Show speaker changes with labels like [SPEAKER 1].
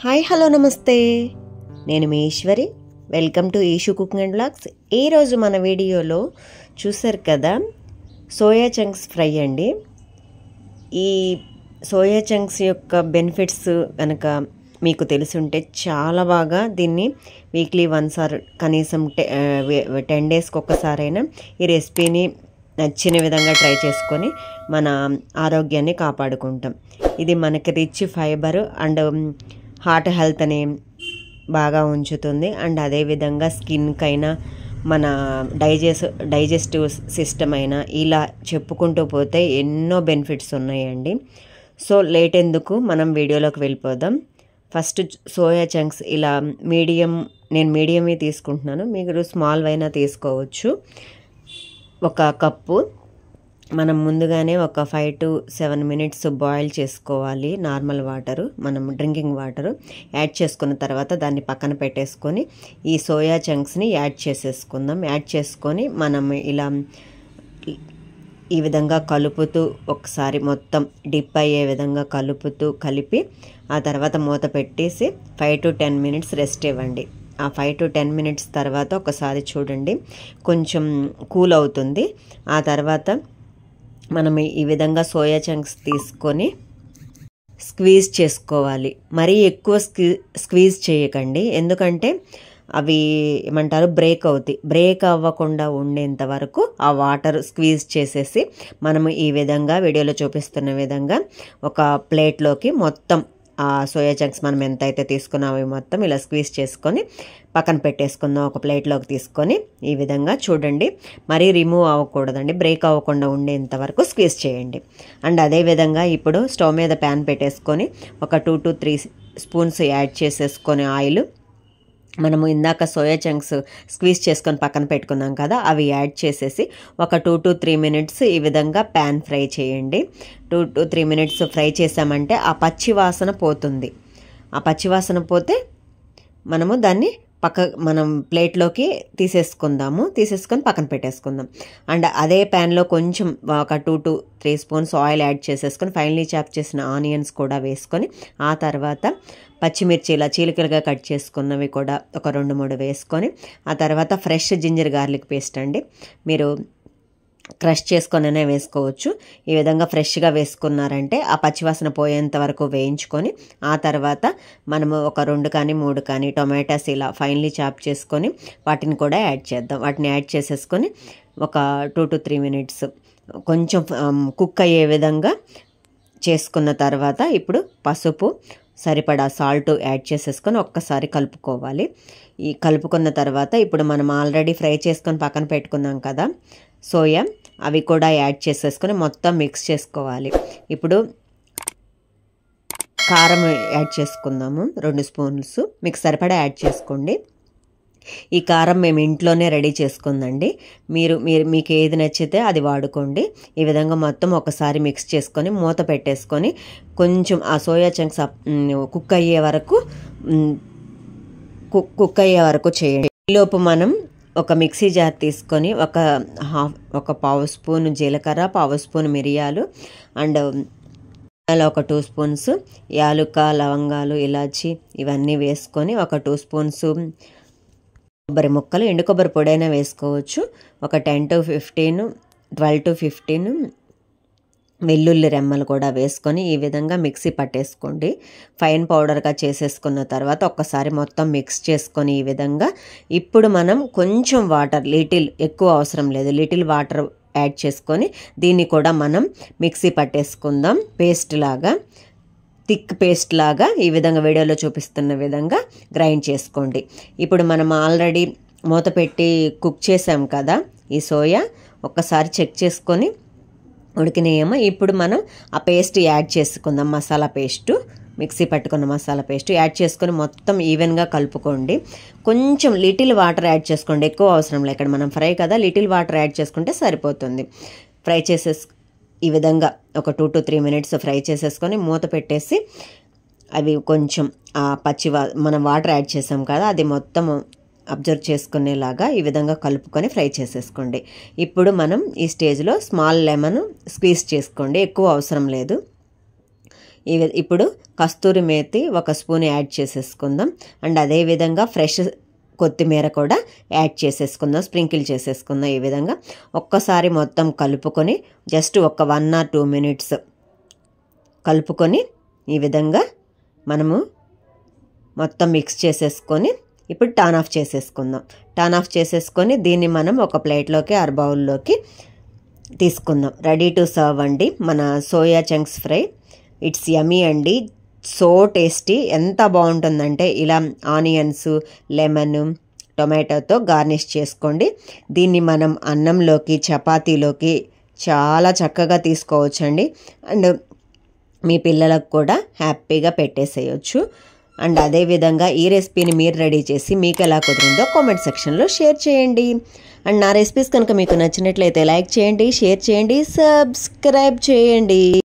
[SPEAKER 1] Hi hello నమస్తే, నేను మీ Eshwari. Welcome to Eshu cooking and vlogs. ఈరోజు మన వీడియోలో చూసారు కదా, సోయా చంక్స్ ఫ్రై అండి. ఈ సోయా చంక్స్ యొక్క బెనిఫిట్స్ కనుక మీకు తెలుసుంటే చాలా బాగా దీన్ని వీక్లీ వన్స్ ఆర్ కనీసం 10 డేస్కి ఒక్కసారైనా ఈ రెసిపీని నచ్చిన విధంగా ట్రై చేసుకొని మన ఆరోగ్యాన్ని కాపాడుకుంటాం. ఇది మనకి రిచ్ ఫైబర్ అండ్ హార్ట్ హెల్త్ని బాగా ఉంచుతుంది. అండ్ అదేవిధంగా స్కిన్కైనా మన డైజెస్టివ్ సిస్టమ్ అయినా ఇలా చెప్పుకుంటూ పోతే ఎన్నో బెనిఫిట్స్ ఉన్నాయండి. సో లేట్ ఎందుకు, మనం వీడియోలోకి వెళ్ళిపోదాం. ఫస్ట్ సోయా చంక్స్ ఇలా నేను మీడియమే తీసుకుంటున్నాను, మీరు స్మాల్ అయినా తీసుకోవచ్చు. 1 కప్పు మనం ముందుగానే ఒక 5 to 7 minutes బాయిల్ చేసుకోవాలి. నార్మల్ వాటరు, మనం డ్రింకింగ్ వాటరు యాడ్ చేసుకున్న తర్వాత దాన్ని పక్కన పెట్టేసుకొని ఈ సోయా చంక్స్ని యాడ్ చేసేసుకుందాం. యాడ్ చేసుకొని మనం ఇలా ఈ విధంగా కలుపుతూ ఒకసారి మొత్తం డిప్ అయ్యే విధంగా కలిపి ఆ తర్వాత మూత పెట్టేసి 5 to 10 minutes రెస్ట్ ఇవ్వండి. ఆ 5 to 10 minutes తర్వాత ఒకసారి చూడండి, కొంచెం కూల్ అవుతుంది. ఆ తర్వాత మనం ఈ విధంగా సోయా చంక్స్ తీసుకొని స్క్వీజ్ చేసుకోవాలి. మరీ ఎక్కువ స్క్వీజ్ చేయకండి, ఎందుకంటే అవి ఏమంటారు బ్రేక్ అవ్వకుండా ఉండేంత వరకు ఆ వాటర్ స్క్వీజ్ చేసేసి మనము ఈ విధంగా వీడియోలో చూపిస్తున్న విధంగా ఒక ప్లేట్లోకి మొత్తం ఆ సోయా చంక్స్ మనం ఎంతైతే తీసుకున్నామో మొత్తం ఇలా స్క్వీజ్ చేసుకొని పక్కన పెట్టేసుకుందాం. ఒక ప్లేట్లోకి తీసుకొని ఈ విధంగా చూడండి, మరీ రిమూవ్ అవ్వకూడదండి, బ్రేక్ అవ్వకుండా ఉండేంత వరకు స్క్వీజ్ చేయండి. అండ్ అదేవిధంగా ఇప్పుడు స్టవ్ మీద ప్యాన్ పెట్టేసుకొని ఒక 2 to 3 స్పూన్స్ యాడ్ చేసేసుకొని ఆయిల్, మనము ఇందాక సోయా చంక్స్ స్క్వీజ్ చేసుకొని పక్కన పెట్టుకున్నాం కదా, అవి యాడ్ చేసేసి ఒక 2 to 3 minutes ఈ విధంగా ప్యాన్ ఫ్రై చేయండి. 2 to 3 minutes ఫ్రై చేసామంటే ఆ పచ్చి వాసన పోతుంది. ఆ పచ్చి వాసన పోతే మనము దాన్ని మనం ప్లేట్లోకి తీసేసుకొని పక్కన పెట్టేసుకుందాం. అండ్ అదే ప్యాన్లో కొంచెం ఒక 2 to 3 స్పూన్స్ ఆయిల్ యాడ్ చేసేసుకొని ఫైనలీ చాప్ చేసిన ఆనియన్స్ కూడా వేసుకొని ఆ తర్వాత పచ్చిమిర్చి ఇలా చీలికలుగా కట్ చేసుకున్నవి కూడా ఒక 2-3 వేసుకొని ఆ తర్వాత ఫ్రెష్ జింజర్ గార్లిక్ పేస్ట్ అండి, మీరు క్రష్ చేసుకొనైనా వేసుకోవచ్చు. ఈ విధంగా ఫ్రెష్గా వేసుకున్నారంటే ఆ పచ్చివాసన పోయేంత వరకు వేయించుకొని ఆ తర్వాత మనము ఒక 2 కానీ 3 కానీ టొమాటోస్ ఇలా ఫైనలీ చాప్ చేసుకొని వాటిని కూడా యాడ్ చేద్దాం. వాటిని యాడ్ చేసేసుకొని ఒక 2 to 3 minutes కొంచెం కుక్ అయ్యే విధంగా చేసుకున్న తర్వాత ఇప్పుడు పసుపు, సరిపడా సాల్ట్ యాడ్ చేసేసుకొని ఒక్కసారి కలుపుకోవాలి. ఈ కలుపుకున్న తర్వాత ఇప్పుడు మనం ఆల్రెడీ ఫ్రై చేసుకొని పక్కన పెట్టుకున్నాం కదా సోయా, అవి కూడా యాడ్ చేసేసుకొని మొత్తం మిక్స్ చేసుకోవాలి. ఇప్పుడు కారం యాడ్ చేసుకుందాము, 2 స్పూన్స్, మీకు సరిపడా యాడ్ చేసుకోండి. ఈ కారం మేము ఇంట్లోనే రెడీ చేసుకుందండి, మీకు ఏది నచ్చితే అది వాడుకోండి. ఈ విధంగా మొత్తం ఒకసారి మిక్స్ చేసుకొని మూత పెట్టేసుకొని కొంచెం ఆ సోయా చంక్స్ కుక్ అయ్యే వరకు చేయండి. ఈలోపు మనం ఒక మిక్సీ జార్ తీసుకొని ఒక పావు స్పూన్ జీలకర్ర, పావు స్పూన్ మిరియాలు అండ్ ఒక 2 స్పూన్స్ యాలుక, లవంగాలు, ఇలాచి ఇవన్నీ వేసుకొని ఒక 2 స్పూన్స్ కొబ్బరి ముక్కలు, ఎండు కొబ్బరి పొడైనా వేసుకోవచ్చు. ఒక 12 to 15 వెల్లుల్లి రెమ్మలు కూడా వేసుకొని ఈ విధంగా మిక్సీ పట్టేసుకోండి. ఫైన్ పౌడర్గా చేసేసుకున్న తర్వాత ఒక్కసారి మొత్తం మిక్స్ చేసుకొని ఈ విధంగా ఇప్పుడు మనం కొంచెం వాటర్, ఎక్కువ అవసరం లేదు, లిటిల్ వాటర్ యాడ్ చేసుకొని దీన్ని కూడా మనం మిక్సీ పట్టేసుకుందాం. థిక్ పేస్ట్ లాగా ఈ విధంగా వీడియోలో చూపిస్తున్న విధంగా గ్రైండ్ చేసుకోండి. ఇప్పుడు మనం ఆల్రెడీ మూత పెట్టి కుక్ చేసాం కదా ఈ సోయా, ఒక్కసారి చెక్ చేసుకొని ఉడికినాయేమో. ఇప్పుడు మనం ఆ పేస్ట్ యాడ్ చేసుకుందాం, మిక్సీ పట్టుకున్న మసాలా పేస్ట్ యాడ్ చేసుకొని మొత్తం ఈవెన్గా కలుపుకోండి. కొంచెం లిటిల్ వాటర్ యాడ్ చేసుకోండి, ఎక్కువ అవసరం లేదు. ఇక్కడ మనం ఫ్రై కదా, లిటిల్ వాటర్ యాడ్ చేసుకుంటే సరిపోతుంది. ఫ్రై ఈ విధంగా ఒక 2 to 3 minutes ఫ్రై చేసేసుకొని మూత పెట్టేసి అవి కొంచెం మనం వాటర్ యాడ్ చేసాం కదా అది మొత్తం అబ్జర్వ్ చేసుకునేలాగా ఈ విధంగా కలుపుకొని ఫ్రై చేసేసుకోండి. ఇప్పుడు మనం ఈ స్టేజ్లో స్మాల్ లెమన్ స్క్వీజ్ చేసుకోండి, ఎక్కువ అవసరం లేదు. ఇప్పుడు కస్తూరి మేతి 1 స్పూన్ యాడ్ చేసేసుకుందాం. అండ్ అదేవిధంగా ఫ్రెష్ కొత్తిమీర కూడా యాడ్ చేసేసుకుందాం, స్ప్రింకిల్ చేసేసుకుందాం. ఈ విధంగా ఒక్కసారి మొత్తం కలుపుకొని జస్ట్ ఒక 1 or 2 minutes కలుపుకొని ఈ విధంగా మనము మొత్తం మిక్స్ చేసేసుకొని ఇప్పుడు టర్న్ ఆఫ్ చేసేసుకుందాం. టర్న్ ఆఫ్ చేసేసుకొని దీన్ని మనం ఒక ప్లేట్లోకి ఆర్ బౌల్లోకి తీసుకుందాం. రెడీ టు సర్వ్ అండి మన soya chunks fry. It's yummy అండి, సో టేస్టీ. ఎంత బాగుంటుందంటే ఇలా ఆనియన్స్, లెమన్, టొమాటోతో గార్నిష్ చేసుకోండి. దీన్ని మనం అన్నంలోకి, చపాతీలోకి చాలా చక్కగా తీసుకోవచ్చండి. అండ్ మీ పిల్లలకు కూడా హ్యాపీగా పెట్టేసేయచ్చు. అండ్ అదేవిధంగా ఈ రెసిపీని మీరు రెడీ చేసి మీకు ఎలా కుదిరిందో కామెంట్ సెక్షన్లో షేర్ చేయండి. అండ్ నా రెసిపీస్ కనుక మీకు నచ్చినట్లయితే లైక్ చేయండి, షేర్ చేయండి, సబ్స్క్రైబ్ చేయండి.